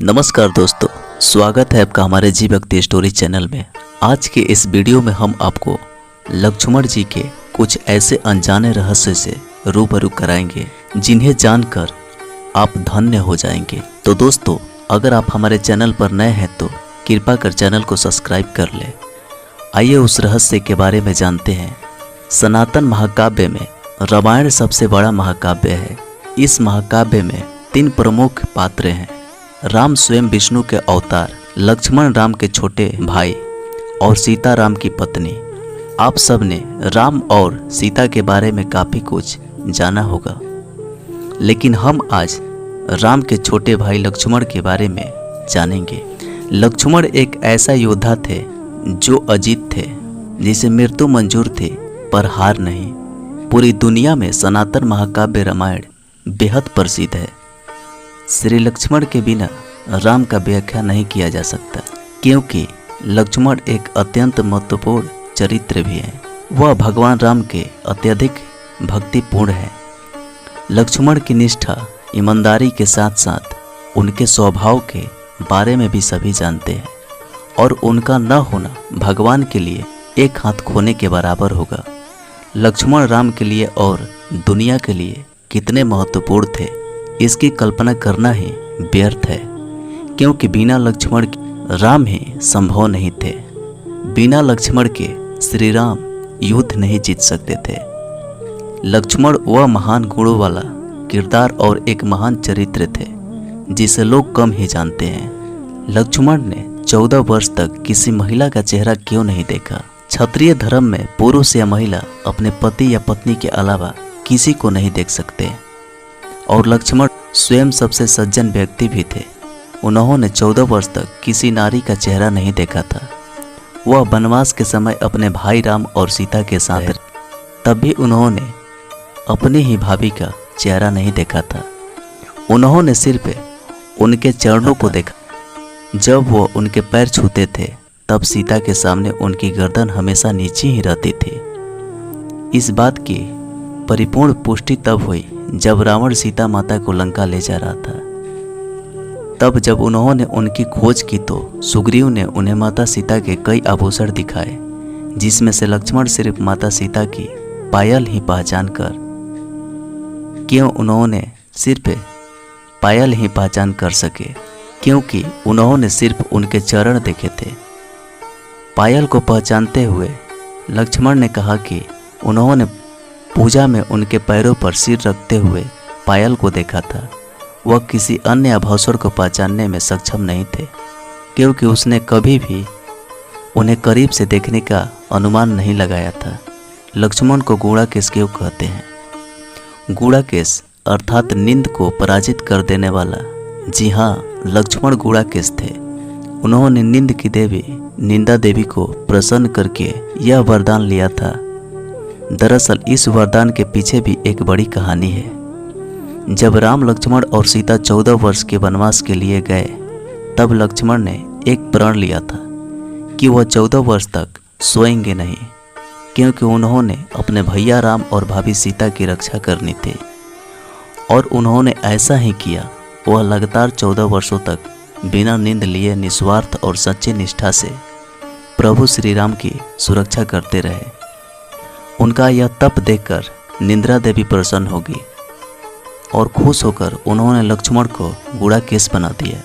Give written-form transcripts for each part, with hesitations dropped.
नमस्कार दोस्तों, स्वागत है आपका हमारे जी भक्ति स्टोरी चैनल में। आज के इस वीडियो में हम आपको लक्ष्मण जी के कुछ ऐसे अनजाने रहस्य से रूबरू कराएंगे जिन्हें जानकर आप धन्य हो जाएंगे। तो दोस्तों, अगर आप हमारे चैनल पर नए हैं तो कृपा कर चैनल को सब्सक्राइब कर ले। आइए उस रहस्य के बारे में जानते हैं। सनातन महाकाव्य में रामायण सबसे बड़ा महाकाव्य है। इस महाकाव्य में 3 प्रमुख पात्र हैं। राम स्वयं विष्णु के अवतार, लक्ष्मण राम के छोटे भाई और सीता राम की पत्नी। आप सब ने राम और सीता के बारे में काफ़ी कुछ जाना होगा, लेकिन हम आज राम के छोटे भाई लक्ष्मण के बारे में जानेंगे। लक्ष्मण एक ऐसा योद्धा थे जो अजीत थे, जिसे मृत्यु मंजूर थी पर हार नहीं। पूरी दुनिया में सनातन महाकाव्य रामायण बेहद प्रसिद्ध है। श्री लक्ष्मण के बिना राम का व्याख्या नहीं किया जा सकता, क्योंकि लक्ष्मण एक अत्यंत महत्वपूर्ण चरित्र भी है। वह भगवान राम के अत्यधिक भक्तिपूर्ण है। लक्ष्मण की निष्ठा, ईमानदारी के साथ साथ उनके स्वभाव के बारे में भी सभी जानते हैं, और उनका न होना भगवान के लिए एक हाथ खोने के बराबर होगा। लक्ष्मण राम के लिए और दुनिया के लिए कितने महत्वपूर्ण थे, इसकी कल्पना करना ही व्यर्थ है, क्योंकि बिना लक्ष्मण के राम ही संभव नहीं थे। बिना लक्ष्मण के श्री राम युद्ध नहीं जीत सकते थे। लक्ष्मण वह महान गुणों वाला किरदार और एक महान चरित्र थे जिसे लोग कम ही जानते हैं। लक्ष्मण ने 14 वर्ष तक किसी महिला का चेहरा क्यों नहीं देखा। क्षत्रिय धर्म में पुरुष या महिला अपने पति या पत्नी के अलावा किसी को नहीं देख सकते, और लक्ष्मण स्वयं सबसे सज्जन व्यक्ति भी थे। उन्होंने 14 वर्ष तक किसी नारी का चेहरा नहीं देखा था। वह वनवास के समय अपने भाई राम और सीता के साथ, तब भी उन्होंने अपनी ही भाभी का चेहरा नहीं देखा था। उन्होंने सिर्फ उनके चरणों को देखा। जब वो उनके पैर छूते थे तब सीता के सामने उनकी गर्दन हमेशा नीचे ही रहती थी। इस बात की परिपूर्ण पुष्टि तब हुई जब रावण सीता माता को लंका ले जा रहा था। तब जब उन्होंने उनकी खोज की तो सुग्रीव ने उन्हें माता सीता के कई आभूषण दिखाए, जिसमें से लक्ष्मण सिर्फ माता सीता की पायल ही पहचान कर सके, क्योंकि उन्होंने सिर्फ उनके चरण देखे थे। पायल को पहचानते हुए लक्ष्मण ने कहा कि उन्होंने पूजा में उनके पैरों पर सिर रखते हुए पायल को देखा था। वह किसी अन्य आभूषण को पहचानने में सक्षम नहीं थे, क्योंकि उसने कभी भी उन्हें करीब से देखने का अनुमान नहीं लगाया था। लक्ष्मण को गूढ़ाकेश क्यों कहते हैं? गूढ़ाकेश अर्थात नींद को पराजित कर देने वाला। जी हाँ, लक्ष्मण गूढ़ाकेश थे। उन्होंने नींद की देवी निंदा देवी को प्रसन्न करके यह वरदान लिया था। दरअसल इस वरदान के पीछे भी एक बड़ी कहानी है। जब राम, लक्ष्मण और सीता 14 वर्ष के वनवास के लिए गए, तब लक्ष्मण ने एक प्रण लिया था कि वह 14 वर्ष तक सोएंगे नहीं, क्योंकि उन्होंने अपने भैया राम और भाभी सीता की रक्षा करनी थी। और उन्होंने ऐसा ही किया। वह लगातार 14 वर्षों तक बिना नींद लिए निस्वार्थ और सच्ची निष्ठा से प्रभु श्री राम की सुरक्षा करते रहे। उनका यह तप देखकर निंद्रा देवी प्रसन्न होगी और खुश होकर उन्होंने लक्ष्मण को गूढ़ाकेश बना दिया।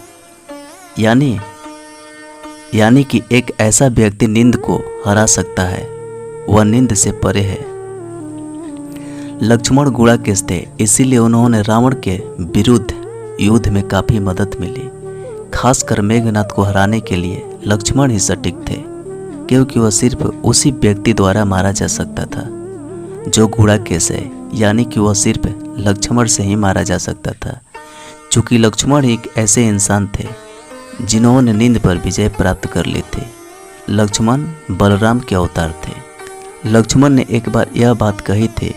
यानी कि एक ऐसा व्यक्ति नींद को हरा सकता है, वह नींद से परे है। लक्ष्मण गूढ़ाकेश थे, इसीलिए उन्होंने रावण के विरुद्ध युद्ध में काफ़ी मदद मिली। खासकर मेघनाथ को हराने के लिए लक्ष्मण ही सटीक थे, क्योंकि वह सिर्फ उसी व्यक्ति द्वारा मारा जा सकता था जो गूढ़ाकेश है, यानी कि वह सिर्फ लक्ष्मण से ही मारा जा सकता था। चूँकि लक्ष्मण एक ऐसे इंसान थे जिन्होंने नींद पर विजय प्राप्त कर ली थी। लक्ष्मण बलराम के अवतार थे। लक्ष्मण ने एक बार यह बात कही थी,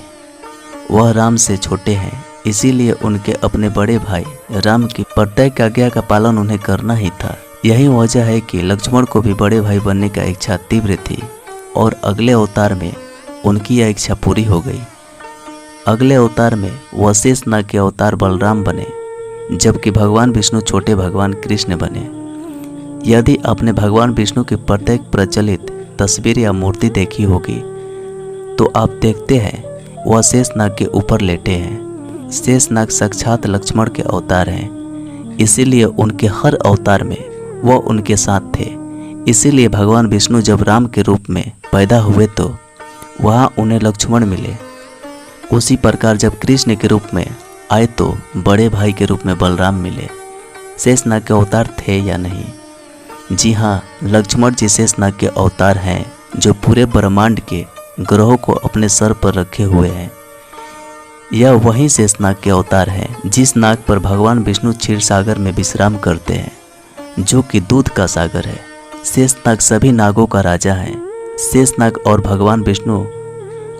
वह राम से छोटे हैं, इसीलिए उनके अपने बड़े भाई राम की प्रत्येक आज्ञा का पालन उन्हें करना ही था। यही वजह है कि लक्ष्मण को भी बड़े भाई बनने का इच्छा तीव्र थी, और अगले अवतार में उनकी यह इच्छा पूरी हो गई। अगले अवतार में वशिष्ठ नाग के अवतार बलराम बने। जबकि भगवान विष्णु छोटे भगवान कृष्ण बने। यदि आपने भगवान विष्णु की प्रत्येक प्रचलित तस्वीर या मूर्ति देखी होगी तो आप देखते हैं वह शेषनाग के ऊपर लेटे हैं। शेषनाग साक्षात लक्ष्मण के अवतार हैं, इसीलिए उनके हर अवतार में वह उनके साथ थे। इसीलिए भगवान विष्णु जब राम के रूप में पैदा हुए तो वहाँ उन्हें लक्ष्मण मिले। उसी प्रकार जब कृष्ण के रूप में आए तो बड़े भाई के रूप में बलराम मिले। शेषनाग के अवतार थे या नहीं? जी हाँ, लक्ष्मण जी शेषनाग के अवतार हैं जो पूरे ब्रह्मांड के ग्रहों को अपने सर पर रखे हुए हैं। यह वही शेषनाग के अवतार हैं जिस नाग पर भगवान विष्णु क्षीर सागर में विश्राम करते हैं, जो कि दूध का सागर है। शेषनाग सभी नागों का राजा है। शेषनाग और भगवान विष्णु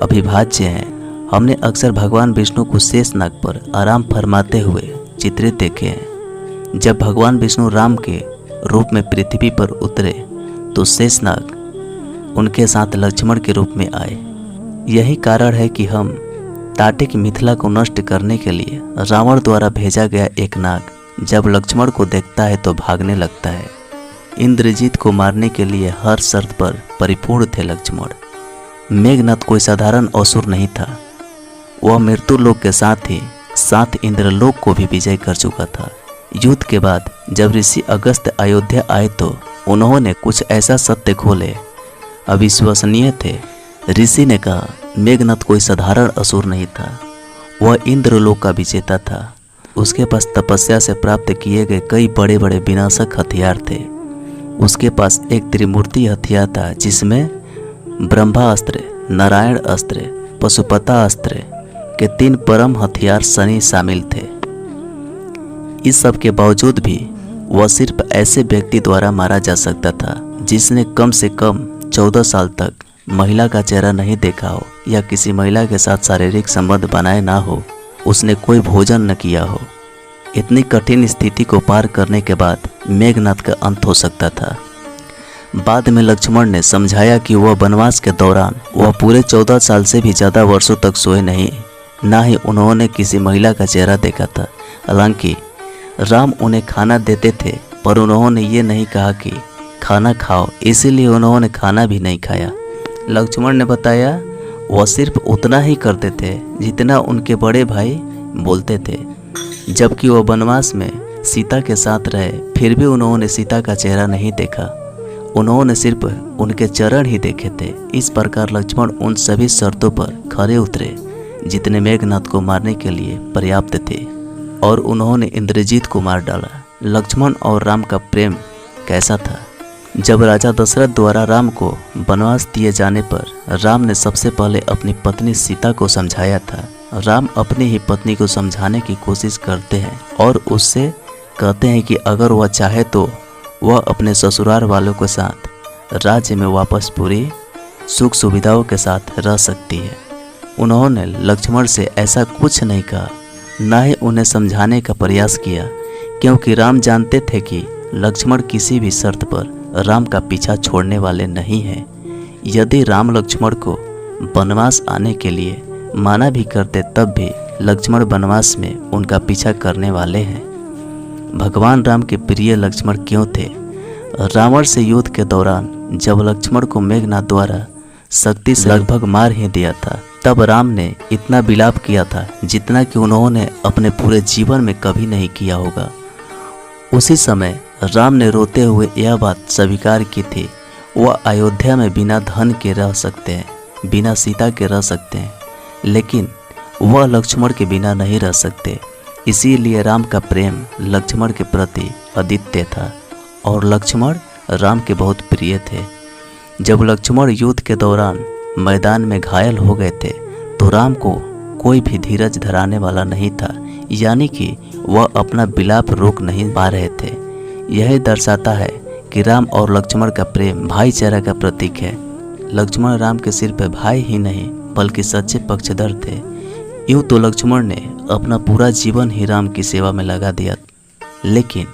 अविभाज्य हैं। हमने अक्सर भगवान विष्णु को शेषनाग पर आराम फरमाते हुए चित्रित देखे हैं। जब भगवान विष्णु राम के रूप में पृथ्वी पर उतरे तो शेषनाग उनके साथ लक्ष्मण के रूप में आए। यही कारण है कि हम ताटे की मिथिला को नष्ट करने के लिए रावण द्वारा भेजा गया एक नाग जब लक्ष्मण को देखता है तो भागने लगता है। इंद्रजीत को मारने के लिए हर शर्त पर परिपूर्ण थे लक्ष्मण। मेघनाथ कोई साधारण असुर नहीं था। वह मृत्युलोक के साथ ही साथ इंद्रलोक को भी विजय कर चुका था। युद्ध के बाद जब ऋषि अगस्त्य अयोध्या आए तो उन्होंने कुछ ऐसा सत्य खोले अविश्वसनीय थे। ऋषि ने कहा मेघनाथ कोई साधारण असुर नहीं था, वह इंद्रलोक का विजेता था। उसके पास तपस्या से प्राप्त किए गए कई बड़े बड़े विनाशक हथियार थे। उसके पास एक त्रिमूर्ति हथियार था जिसमें ब्रह्मास्त्र, नारायण अस्त्र, पशुपता अस्त्र के 3 परम हथियार शनि शामिल थे। इस सब के बावजूद भी वह सिर्फ ऐसे व्यक्ति द्वारा मारा जा सकता था जिसने कम से कम 14 साल तक महिला का चेहरा नहीं देखा हो या किसी महिला के साथ शारीरिक संबंध बनाए ना हो, उसने कोई भोजन न किया हो। इतनी कठिन स्थिति को पार करने के बाद मेघनाथ का अंत हो सकता था। बाद में लक्ष्मण ने समझाया कि वह वनवास के दौरान वह पूरे 14 साल से भी ज़्यादा वर्षों तक सोए नहीं, ना ही उन्होंने किसी महिला का चेहरा देखा था। हालांकि राम उन्हें खाना देते थे पर उन्होंने ये नहीं कहा कि खाना खाओ, इसीलिए उन्होंने खाना भी नहीं खाया। लक्ष्मण ने बताया वह सिर्फ उतना ही करते थे जितना उनके बड़े भाई बोलते थे। जबकि वह वनवास में सीता के साथ रहे फिर भी उन्होंने सीता का चेहरा नहीं देखा, उन्होंने सिर्फ उनके चरण ही देखे थे। इस प्रकार लक्ष्मण उन सभी शर्तों पर खरे उतरे जितने मेघनाथ को मारने के लिए पर्याप्त थे और उन्होंने इंद्रजीत को मार डाला। लक्ष्मण और राम का प्रेम कैसा था? जब राजा दशरथ द्वारा राम को वनवास दिए जाने पर राम ने सबसे पहले अपनी पत्नी सीता को समझाया था। राम अपनी ही पत्नी को समझाने की कोशिश करते हैं और उससे कहते हैं कि अगर वह चाहे तो वह अपने ससुराल वालों के साथ राज्य में वापस पूरी सुख सुविधाओं के साथ रह सकती है। उन्होंने लक्ष्मण से ऐसा कुछ नहीं कहा, ना ही उन्हें समझाने का प्रयास किया, क्योंकि राम जानते थे कि लक्ष्मण किसी भी शर्त पर राम का पीछा छोड़ने वाले नहीं हैं। यदि राम लक्ष्मण को वनवास आने के लिए माना भी करते तब भी लक्ष्मण वनवास में उनका पीछा करने वाले हैं। भगवान राम के प्रिय लक्ष्मण क्यों थे? रावण से युद्ध के दौरान जब लक्ष्मण को मेघनाथ द्वारा शक्ति से लगभग मार ही दिया था तब राम ने इतना विलाप किया था जितना कि उन्होंने अपने पूरे जीवन में कभी नहीं किया होगा। उसी समय राम ने रोते हुए यह बात स्वीकार की थी वह अयोध्या में बिना धन के रह सकते हैं, बिना सीता के रह सकते हैं, लेकिन वह लक्ष्मण के बिना नहीं रह सकते। इसीलिए राम का प्रेम लक्ष्मण के प्रति अद्वितीय था और लक्ष्मण राम के बहुत प्रिय थे। जब लक्ष्मण युद्ध के दौरान मैदान में घायल हो गए थे तो राम को कोई भी धीरज धराने वाला नहीं था, यानी कि वह अपना विलाप रोक नहीं पा रहे थे। यह दर्शाता है कि राम और लक्ष्मण का प्रेम भाईचारा का प्रतीक है। लक्ष्मण राम के सिर पर भाई ही नहीं बल्कि सच्चे पक्षधर थे। यूँ तो लक्ष्मण ने अपना पूरा जीवन ही राम की सेवा में लगा दिया, लेकिन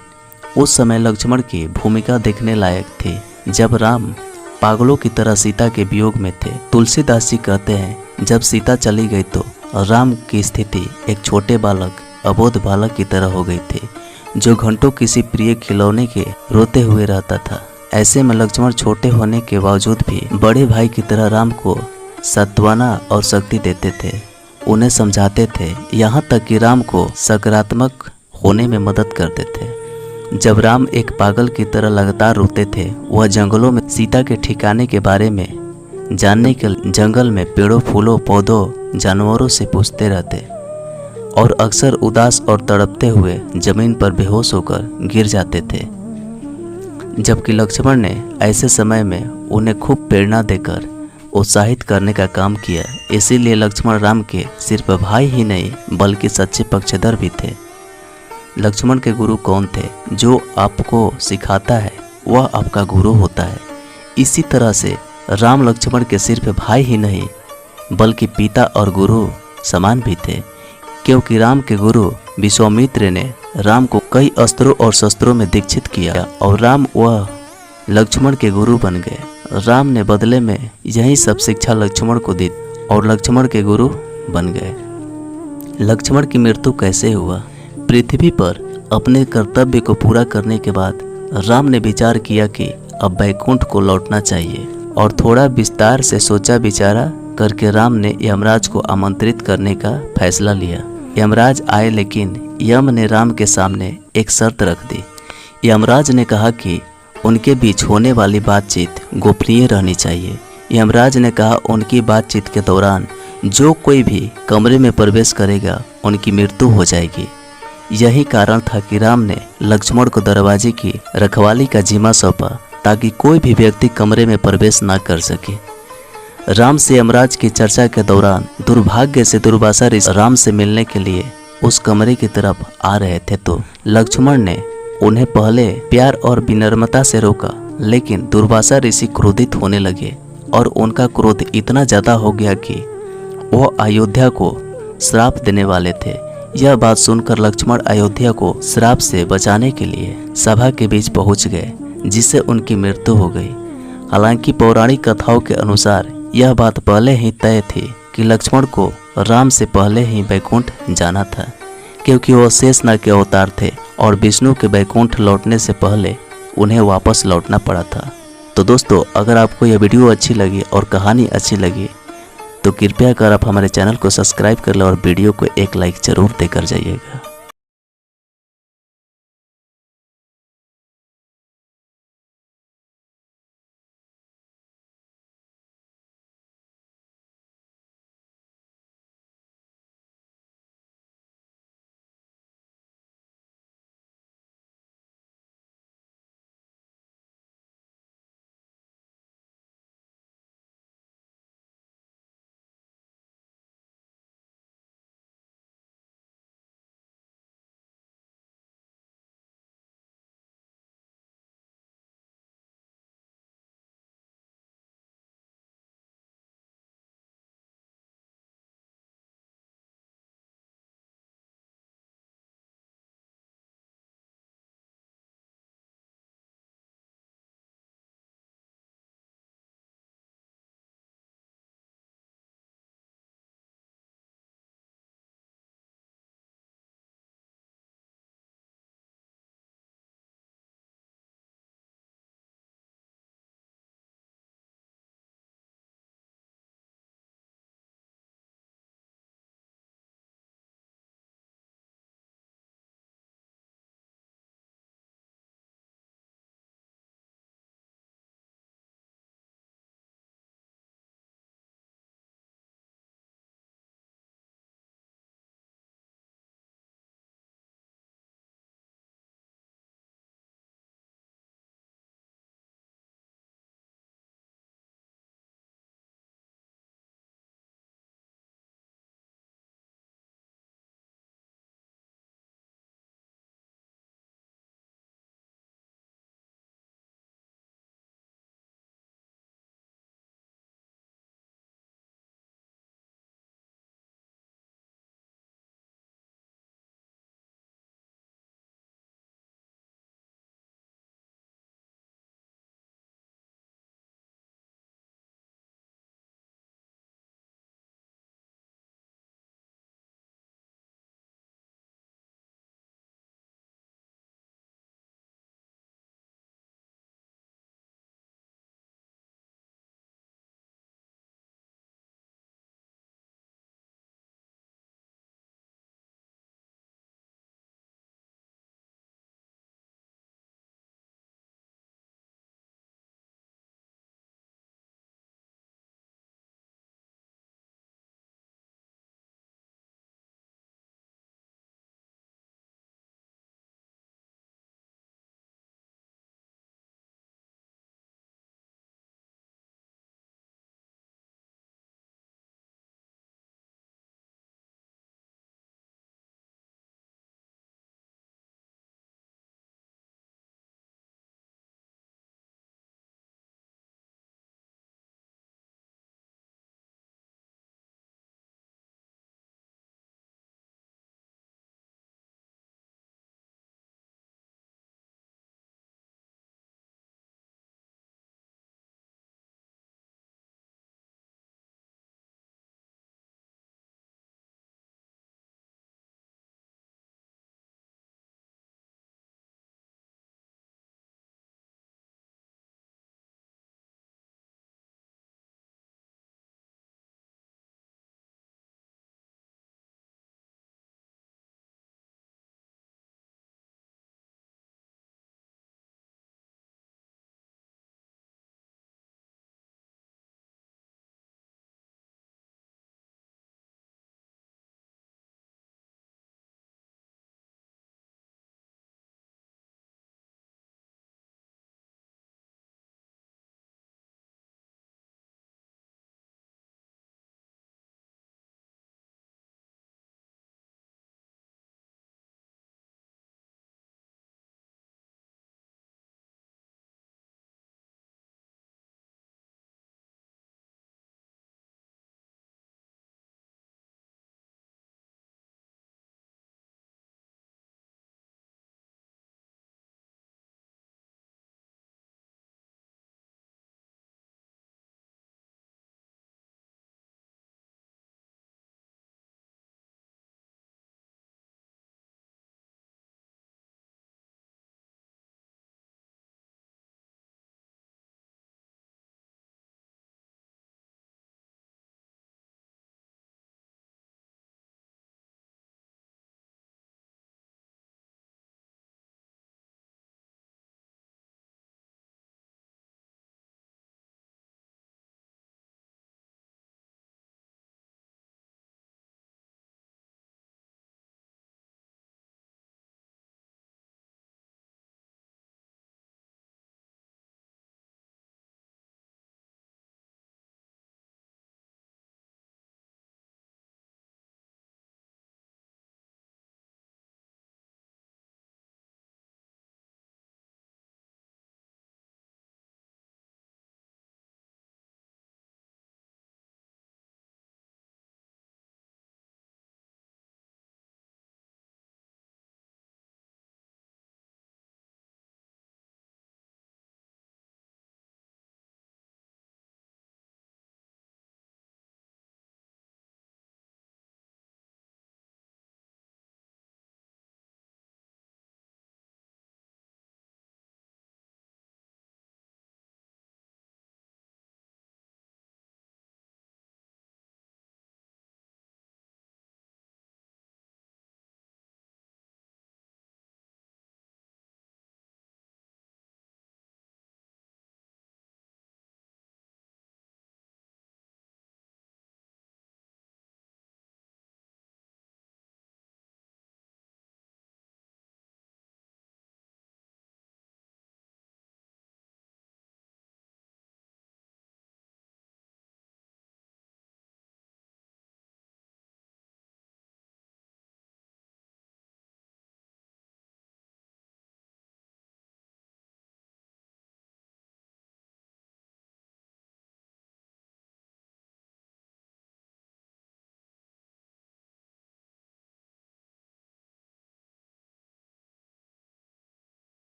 उस समय लक्ष्मण की भूमिका देखने लायक थी जब राम पागलों की तरह सीता के वियोग में थे। तुलसीदास जी कहते हैं जब सीता चली गई तो राम की स्थिति एक छोटे बालक अबोध बालक की तरह हो गई थी, जो घंटों किसी प्रिय खिलौने के रोते हुए रहता था। ऐसे में लक्ष्मण छोटे होने के बावजूद भी बड़े भाई की तरह राम को सांत्वना और शक्ति देते थे, उन्हें समझाते थे, यहाँ तक कि राम को सकारात्मक होने में मदद करते थे। जब राम एक पागल की तरह लगातार रोते थे, वह जंगलों में सीता के ठिकाने के बारे में जानने के जंगल में पेड़ों, फूलों, पौधों, जानवरों से पूछते रहते और अक्सर उदास और तड़पते हुए जमीन पर बेहोश होकर गिर जाते थे। जबकि लक्ष्मण ने ऐसे समय में उन्हें खूब प्रेरणा देकर उत्साहित करने का काम किया। इसीलिए लक्ष्मण राम के सिर्फ भाई ही नहीं बल्कि सच्चे पक्षधर भी थे। लक्ष्मण के गुरु कौन थे? जो आपको सिखाता है वह आपका गुरु होता है। इसी तरह से राम लक्ष्मण के सिर्फ भाई ही नहीं बल्कि पिता और गुरु समान भी थे, क्योंकि राम के गुरु विश्वामित्र ने राम को कई अस्त्रों और शस्त्रों में दीक्षित किया और राम वह लक्ष्मण के गुरु बन गए। राम ने बदले में यही सब शिक्षा लक्ष्मण को दी और लक्ष्मण के गुरु बन गए। लक्ष्मण की मृत्यु कैसे हुआ? पृथ्वी पर अपने कर्तव्य को पूरा करने के बाद राम ने विचार किया कि अब बैकुंठ को लौटना चाहिए और थोड़ा विस्तार से सोचा विचारा करके राम ने यमराज को आमंत्रित करने का फैसला लिया। यमराज आए, लेकिन यम ने राम के सामने एक शर्त रख दी। यमराज ने कहा कि उनके बीच होने वाली बातचीत गोपनीय रहनी चाहिए। यमराज ने कहा उनकी बातचीत के दौरान जो कोई भी कमरे में प्रवेश करेगा उनकी मृत्यु हो जाएगी। यही कारण था कि राम ने लक्ष्मण को दरवाजे की रखवाली का जिम्मा सौंपा ताकि कोई भी व्यक्ति कमरे में प्रवेश न कर सके। राम से यमराज की चर्चा के दौरान दुर्भाग्य से दुर्वासा ऋषि राम से मिलने के लिए उस कमरे की तरफ आ रहे थे, तो लक्ष्मण ने उन्हें पहले प्यार और विनम्रता से रोका, लेकिन दुर्वासा ऋषि क्रोधित होने लगे और उनका क्रोध इतना ज्यादा हो गया कि वह अयोध्या को श्राप देने वाले थे। यह बात सुनकर लक्ष्मण अयोध्या को श्राप से बचाने के लिए सभा के बीच पहुंच गए, जिससे उनकी मृत्यु हो गई। हालांकि पौराणिक कथाओं के अनुसार यह बात पहले ही तय थी कि लक्ष्मण को राम से पहले ही बैकुंठ जाना था, क्योंकि वह शेषनाग के अवतार थे और विष्णु के बैकुंठ लौटने से पहले उन्हें वापस लौटना पड़ा था। तो दोस्तों, अगर आपको यह वीडियो अच्छी लगी और कहानी अच्छी लगी तो कृपया कर आप हमारे चैनल को सब्सक्राइब कर लें और वीडियो को एक लाइक जरूर देकर जाइएगा।